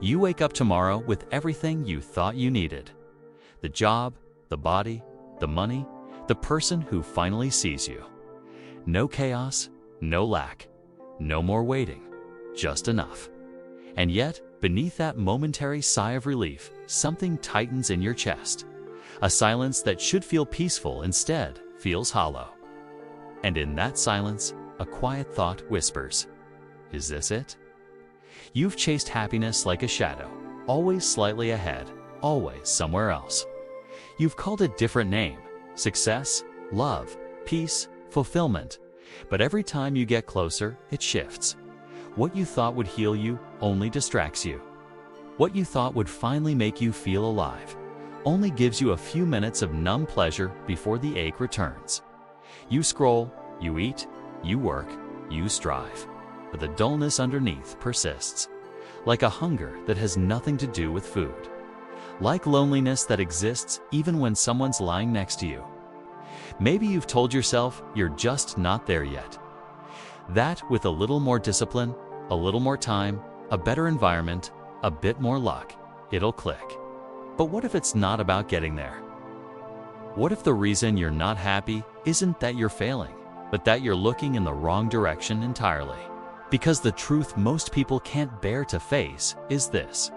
You wake up tomorrow with everything you thought you needed. The job, the body, the money, the person who finally sees you. No chaos, no lack, no more waiting, just enough. And yet, beneath that momentary sigh of relief, something tightens in your chest. A silence that should feel peaceful instead feels hollow. And in that silence, a quiet thought whispers, "Is this it?" You've chased happiness like a shadow, always slightly ahead, always somewhere else. You've called it different name, success, love, peace, fulfillment, but every time you get closer, it shifts. What you thought would heal you only distracts you. What you thought would finally make you feel alive only gives you a few minutes of numb pleasure before the ache returns. You scroll, you eat, you work, you strive, but the dullness underneath persists, like a hunger that has nothing to do with food, like loneliness that exists even when someone's lying next to you. Maybe you've told yourself you're just not there yet. That with a little more discipline, a little more time, a better environment, a bit more luck, it'll click. But what if it's not about getting there? What if the reason you're not happy isn't that you're failing, but that you're looking in the wrong direction entirely? Because the truth most people can't bear to face is this: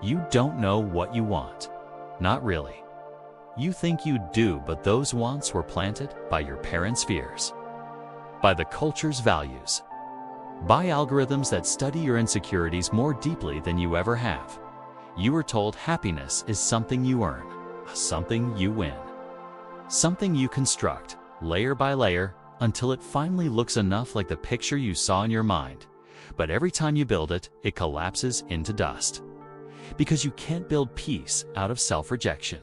you don't know what you want. Not really. You think you do, but those wants were planted by your parents' fears, by the culture's values, by algorithms that study your insecurities more deeply than you ever have. You were told happiness is something you earn, something you win, something you construct, layer by layer, until it finally looks enough like the picture you saw in your mind. But every time you build it, it collapses into dust. Because you can't build peace out of self-rejection.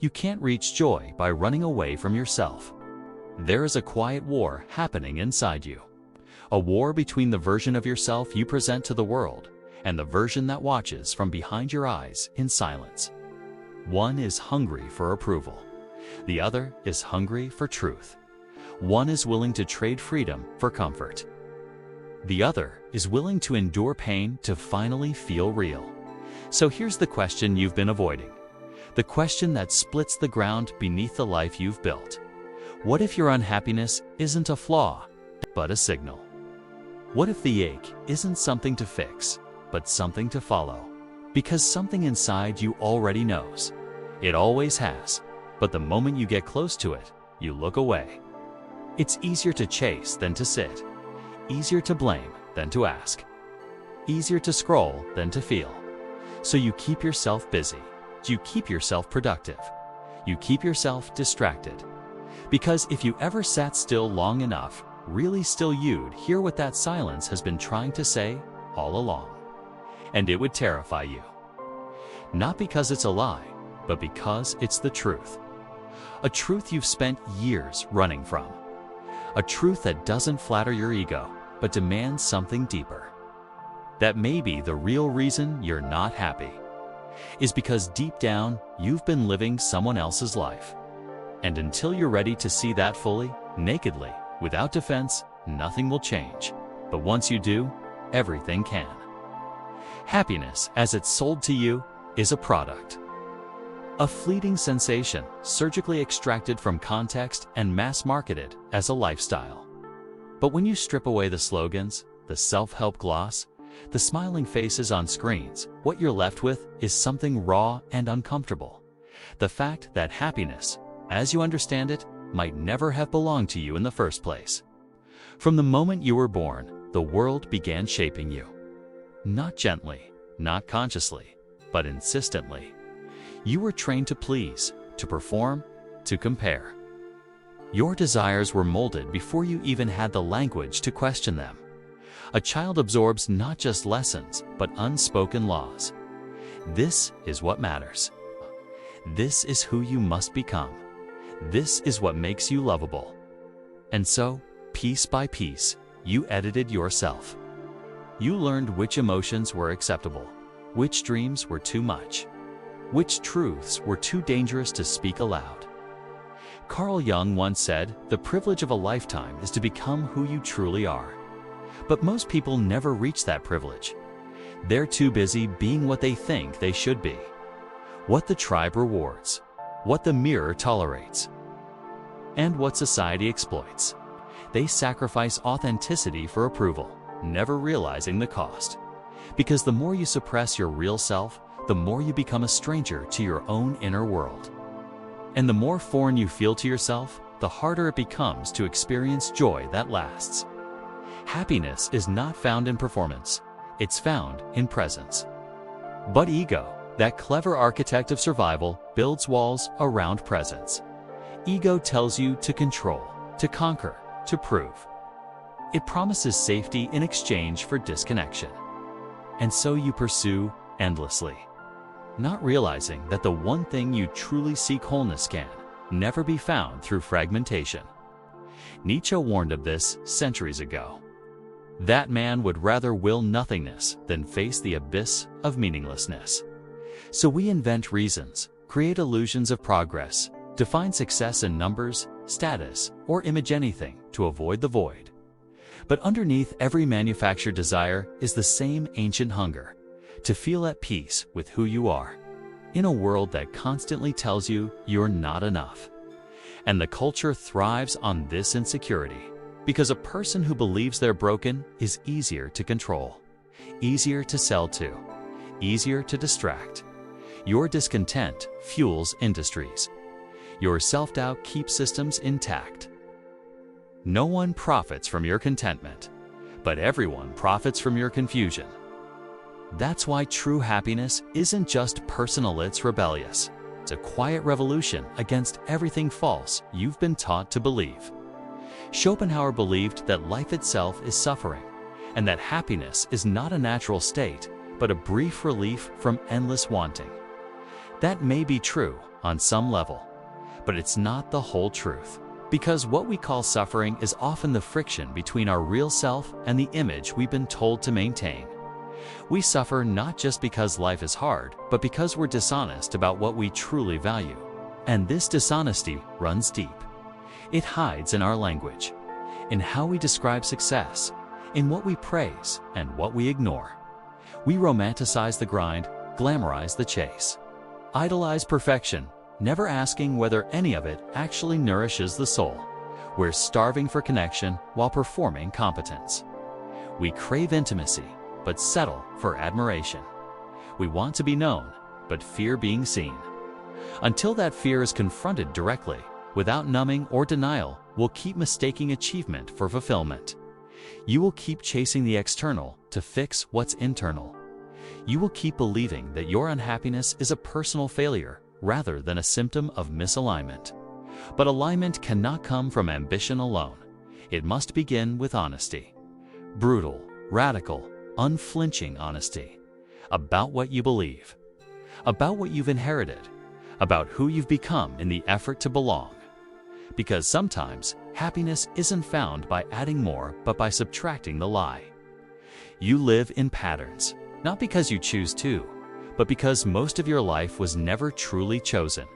You can't reach joy by running away from yourself. There is a quiet war happening inside you. A war between the version of yourself you present to the world and the version that watches from behind your eyes in silence. One is hungry for approval. The other is hungry for truth. One is willing to trade freedom for comfort. The other is willing to endure pain to finally feel real. So here's the question you've been avoiding. The question that splits the ground beneath the life you've built. What if your unhappiness isn't a flaw, but a signal? What if the ache isn't something to fix, but something to follow? Because something inside you already knows. It always has. But the moment you get close to it, you look away. It's easier to chase than to sit. Easier to blame than to ask. Easier to scroll than to feel. So you keep yourself busy. You keep yourself productive. You keep yourself distracted. Because if you ever sat still long enough, really still, you'd hear what that silence has been trying to say all along. And it would terrify you. Not because it's a lie, but because it's the truth. A truth you've spent years running from. A truth that doesn't flatter your ego, but demands something deeper. That maybe the real reason you're not happy is because deep down, you've been living someone else's life. And until you're ready to see that fully, nakedly, without defense, nothing will change. But once you do, everything can. Happiness, as it's sold to you, is a product. A fleeting sensation, surgically extracted from context and mass-marketed as a lifestyle. But when you strip away the slogans, the self-help gloss, the smiling faces on screens, what you're left with is something raw and uncomfortable. The fact that happiness, as you understand it, might never have belonged to you in the first place. From the moment you were born, the world began shaping you. Not gently, not consciously, but insistently. You were trained to please, to perform, to compare. Your desires were molded before you even had the language to question them. A child absorbs not just lessons, but unspoken laws. This is what matters. This is who you must become. This is what makes you lovable. And so, piece by piece, you edited yourself. You learned which emotions were acceptable, which dreams were too much, which truths were too dangerous to speak aloud. Carl Jung once said, "The privilege of a lifetime is to become who you truly are." But most people never reach that privilege. They're too busy being what they think they should be, what the tribe rewards, what the mirror tolerates, and what society exploits. They sacrifice authenticity for approval, never realizing the cost. Because the more you suppress your real self, the more you become a stranger to your own inner world. And the more foreign you feel to yourself, the harder it becomes to experience joy that lasts. Happiness is not found in performance, it's found in presence. But ego, that clever architect of survival, builds walls around presence. Ego tells you to control, to conquer, to prove. It promises safety in exchange for disconnection. And so you pursue endlessly, not realizing that the one thing you truly seek wholeness can never be found through fragmentation. Nietzsche warned of this centuries ago. That man would rather will nothingness than face the abyss of meaninglessness. So we invent reasons, create illusions of progress, define success in numbers, status, or image anything to avoid the void. But underneath every manufactured desire is the same ancient hunger, to feel at peace with who you are, in a world that constantly tells you you're not enough. And the culture thrives on this insecurity, because a person who believes they're broken is easier to control, easier to sell to, easier to distract. Your discontent fuels industries. Your self-doubt keeps systems intact. No one profits from your contentment, but everyone profits from your confusion. That's why true happiness isn't just personal, it's rebellious. It's a quiet revolution against everything false you've been taught to believe. Schopenhauer believed that life itself is suffering, and that happiness is not a natural state, but a brief relief from endless wanting. That may be true on some level, but it's not the whole truth. Because what we call suffering is often the friction between our real self and the image we've been told to maintain. We suffer not just because life is hard, but because we're dishonest about what we truly value. And this dishonesty runs deep. It hides in our language, in how we describe success, in what we praise and what we ignore. We romanticize the grind, glamorize the chase, idolize perfection, never asking whether any of it actually nourishes the soul. We're starving for connection while performing competence. We crave intimacy, but settle for admiration. We want to be known, but fear being seen. Until that fear is confronted directly, without numbing or denial, we'll keep mistaking achievement for fulfillment. You will keep chasing the external to fix what's internal. You will keep believing that your unhappiness is a personal failure rather than a symptom of misalignment. But alignment cannot come from ambition alone. It must begin with honesty. Brutal, radical, unflinching honesty. About what you believe. About what you've inherited. About who you've become in the effort to belong. Because sometimes happiness isn't found by adding more, but by subtracting the lie. You live in patterns, not because you choose to, but because most of your life was never truly chosen.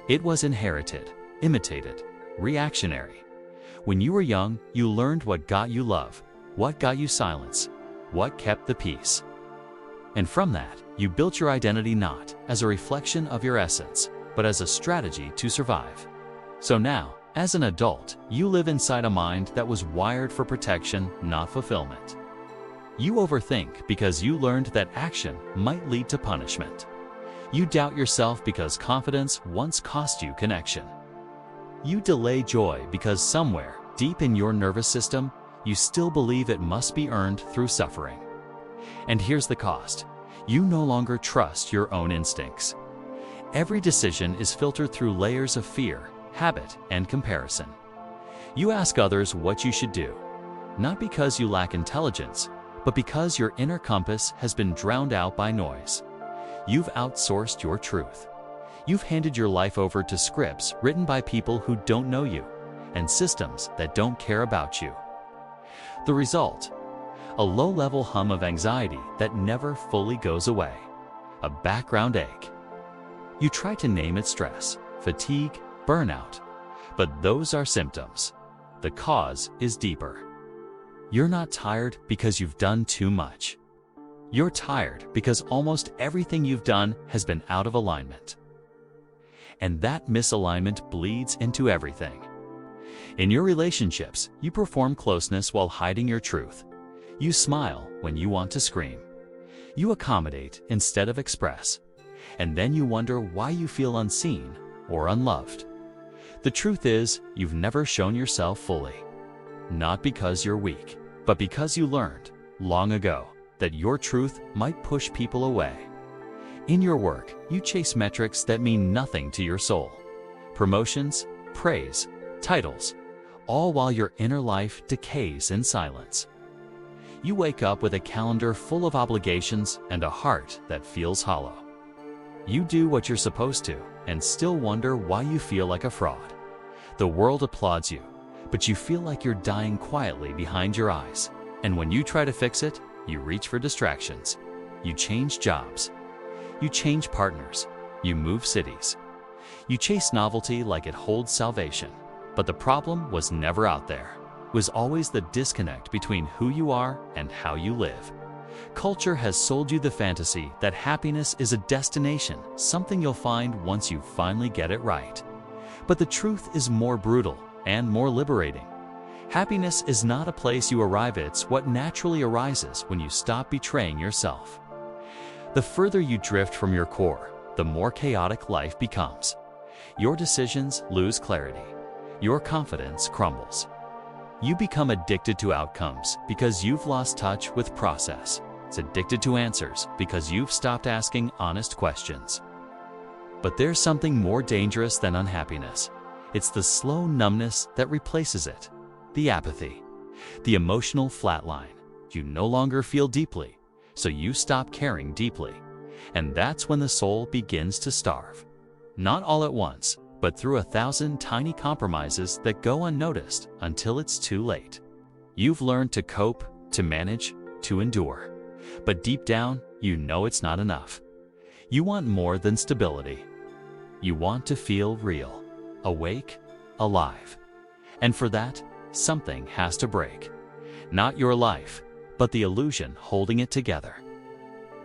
It was inherited, imitated, reactionary. When you were young, you learned what got you love, what got you silence, what kept the peace. And from that, you built your identity not as a reflection of your essence, but as a strategy to survive. So now, as an adult, you live inside a mind that was wired for protection, not fulfillment. You overthink because you learned that action might lead to punishment. You doubt yourself because confidence once cost you connection. You delay joy because somewhere, deep in your nervous system, you still believe it must be earned through suffering. And here's the cost. You no longer trust your own instincts. Every decision is filtered through layers of fear, habit, and comparison. You ask others what you should do, not because you lack intelligence, but because your inner compass has been drowned out by noise. You've outsourced your truth. You've handed your life over to scripts written by people who don't know you, and systems that don't care about you. The result? A low-level hum of anxiety that never fully goes away. A background ache. You try to name it stress, fatigue, burnout, but those are symptoms. The cause is deeper. You're not tired because you've done too much. You're tired because almost everything you've done has been out of alignment. And that misalignment bleeds into everything. In your relationships, you perform closeness while hiding your truth. You smile when you want to scream. You accommodate instead of express. And then you wonder why you feel unseen or unloved. The truth is, you've never shown yourself fully. Not because you're weak, but because you learned, long ago, that your truth might push people away. In your work, you chase metrics that mean nothing to your soul. Promotions, praise, titles, all while your inner life decays in silence. You wake up with a calendar full of obligations and a heart that feels hollow. You do what you're supposed to and still wonder why you feel like a fraud. The world applauds you, but you feel like you're dying quietly behind your eyes. And when you try to fix it, you reach for distractions. You change jobs. You change partners. You move cities. You chase novelty like it holds salvation. But the problem was never out there. It was always the disconnect between who you are and how you live. Culture has sold you the fantasy that happiness is a destination, something you'll find once you finally get it right. But the truth is more brutal and more liberating. Happiness is not a place you arrive at, it's what naturally arises when you stop betraying yourself. The further you drift from your core, the more chaotic life becomes. Your decisions lose clarity. Your confidence crumbles. You become addicted to outcomes because you've lost touch with process. It's addicted to answers because you've stopped asking honest questions. But there's something more dangerous than unhappiness. It's the slow numbness that replaces it. The apathy. The emotional flatline. You no longer feel deeply, so you stop caring deeply. And that's when the soul begins to starve. Not all at once, but through 1,000 tiny compromises that go unnoticed until it's too late. You've learned to cope, to manage, to endure. But deep down, you know it's not enough. You want more than stability. You want to feel real, awake, alive. And for that, something has to break. Not your life, but the illusion holding it together.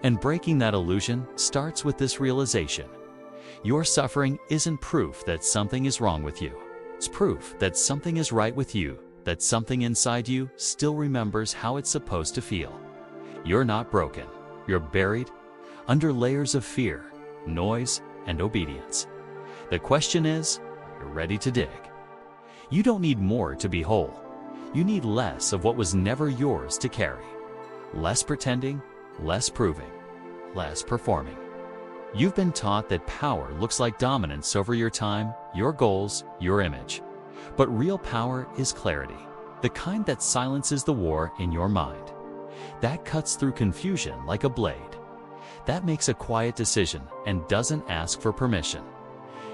And breaking that illusion starts with this realization. Your suffering isn't proof that something is wrong with you. It's proof that something is right with you, that something inside you still remembers how it's supposed to feel. You're not broken. You're buried under layers of fear, noise, and obedience. The question is, are you ready to dig? You don't need more to be whole. You need less of what was never yours to carry. Less pretending, less proving, less performing. You've been taught that power looks like dominance over your time, your goals, your image. But real power is clarity, the kind that silences the war in your mind. That cuts through confusion like a blade. That makes a quiet decision and doesn't ask for permission.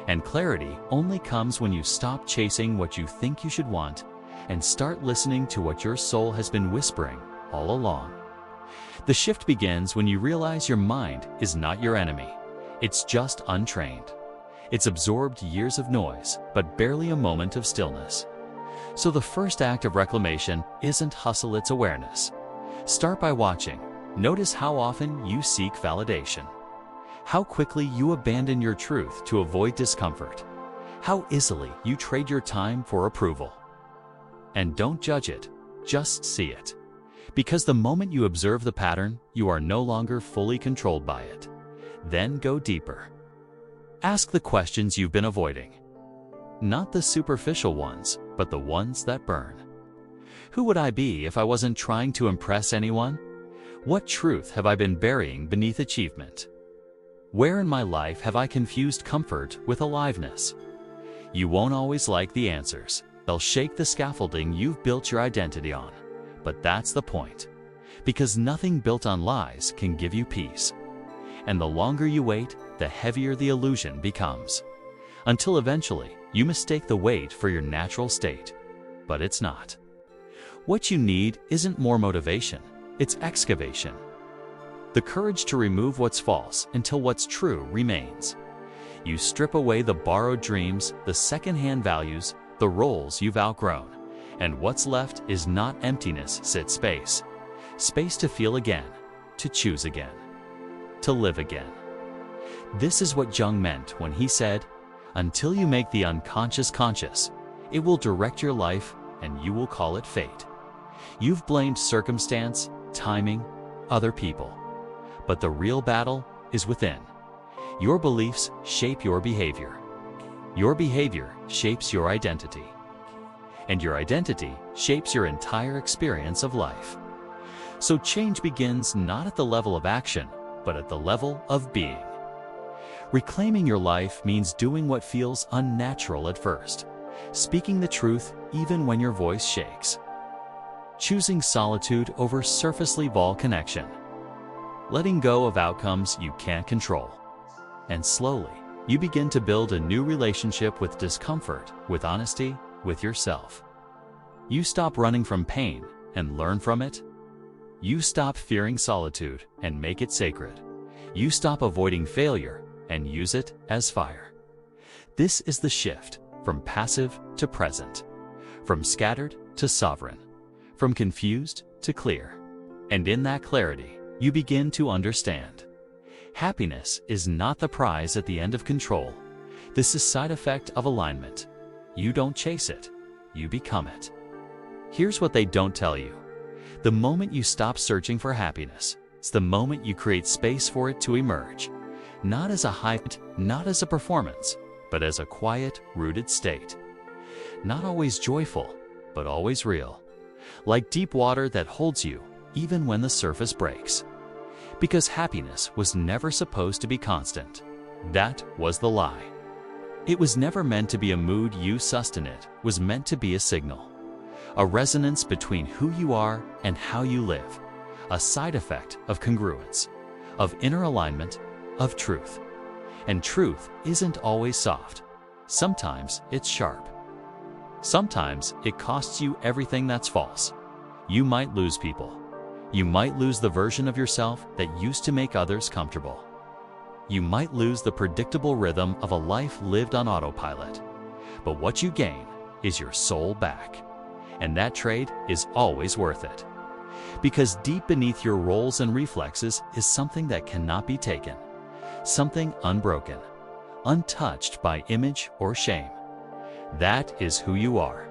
And clarity only comes when you stop chasing what you think you should want and start listening to what your soul has been whispering all along. The shift begins when you realize your mind is not your enemy. It's just untrained. It's absorbed years of noise, but barely a moment of stillness. So the first act of reclamation isn't hustle, it's awareness. Start by watching. Notice how often you seek validation. How quickly you abandon your truth to avoid discomfort. How easily you trade your time for approval. And don't judge it, just see it. Because the moment you observe the pattern, you are no longer fully controlled by it. Then go deeper. Ask the questions you've been avoiding. Not the superficial ones, but the ones that burn. Who would I be if I wasn't trying to impress anyone? What truth have I been burying beneath achievement? Where in my life have I confused comfort with aliveness? You won't always like the answers. They'll shake the scaffolding you've built your identity on. But that's the point. Because nothing built on lies can give you peace. And the longer you wait, the heavier the illusion becomes. Until eventually, you mistake the weight for your natural state. But it's not. What you need isn't more motivation, it's excavation. The courage to remove what's false until what's true remains. You strip away the borrowed dreams, the secondhand values, the roles you've outgrown. And what's left is not emptiness, it's space. Space to feel again, to choose again, to live again. This is what Jung meant when he said, "Until you make the unconscious conscious, it will direct your life and you will call it fate." You've blamed circumstance, timing, other people. But the real battle is within. Your beliefs shape your behavior. Your behavior shapes your identity. And your identity shapes your entire experience of life. So change begins not at the level of action, but at the level of being. Reclaiming your life means doing what feels unnatural at first, speaking the truth even when your voice shakes, choosing solitude over surface-level connection, letting go of outcomes you can't control. And slowly, you begin to build a new relationship with discomfort, with honesty, with yourself. You stop running from pain and learn from it. You stop fearing solitude and make it sacred. You stop avoiding failure and use it as fire. This is the shift from passive to present, from scattered to sovereign, from confused to clear. And in that clarity, you begin to understand. Happiness is not the prize at the end of control. This is side effect of alignment. You don't chase it, you become it. Here's what they don't tell you. The moment you stop searching for happiness, it's the moment you create space for it to emerge. Not as a hype, not as a performance, but as a quiet, rooted state. Not always joyful, but always real. Like deep water that holds you, even when the surface breaks. Because happiness was never supposed to be constant. That was the lie. It was never meant to be a mood you sustenance, it was meant to be a signal. A resonance between who you are and how you live. A side effect of congruence, of inner alignment, of truth. And truth isn't always soft. Sometimes it's sharp. Sometimes it costs you everything that's false. You might lose people. You might lose the version of yourself that used to make others comfortable. You might lose the predictable rhythm of a life lived on autopilot. But what you gain is your soul back. And that trade is always worth it. Because deep beneath your roles and reflexes is something that cannot be taken. Something unbroken, untouched by image or shame. That is who you are,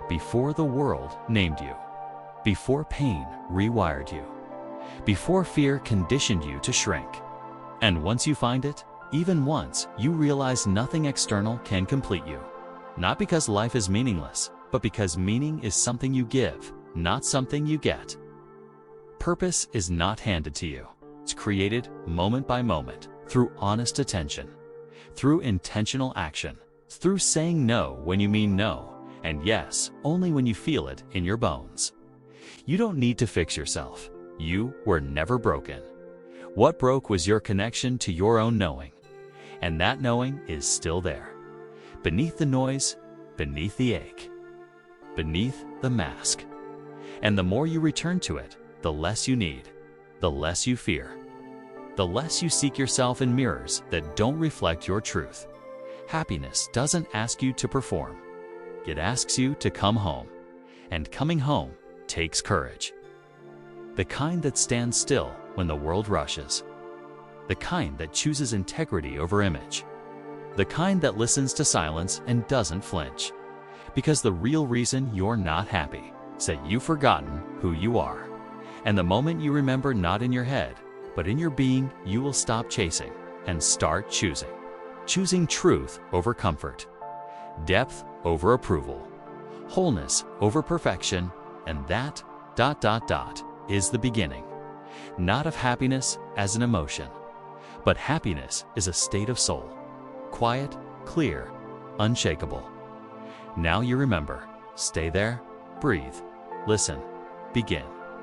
before the world named you, before pain rewired you, before fear conditioned you to shrink. And once you find it, even once, you realize nothing external can complete you. Not because life is meaningless, but because meaning is something you give, not something you get. Purpose is not handed to you. It's created moment by moment, through honest attention, through intentional action, through saying no when you mean no, and yes, only when you feel it in your bones. You don't need to fix yourself. You were never broken. What broke was your connection to your own knowing, and that knowing is still there. Beneath the noise, beneath the ache, beneath the mask. And the more you return to it, the less you need, the less you fear, the less you seek yourself in mirrors that don't reflect your truth. Happiness doesn't ask you to perform. It asks you to come home. And coming home takes courage. The kind that stands still when the world rushes. The kind that chooses integrity over image. The kind that listens to silence and doesn't flinch. Because the real reason you're not happy is that you've forgotten who you are. And the moment you remember, not in your head, but in your being, you will stop chasing and start choosing. Choosing truth over comfort, depth over approval, wholeness over perfection, and that ... is the beginning. Not of happiness as an emotion, but happiness is a state of soul. Quiet, clear, unshakable. Now you remember. Stay there, breathe, listen, begin.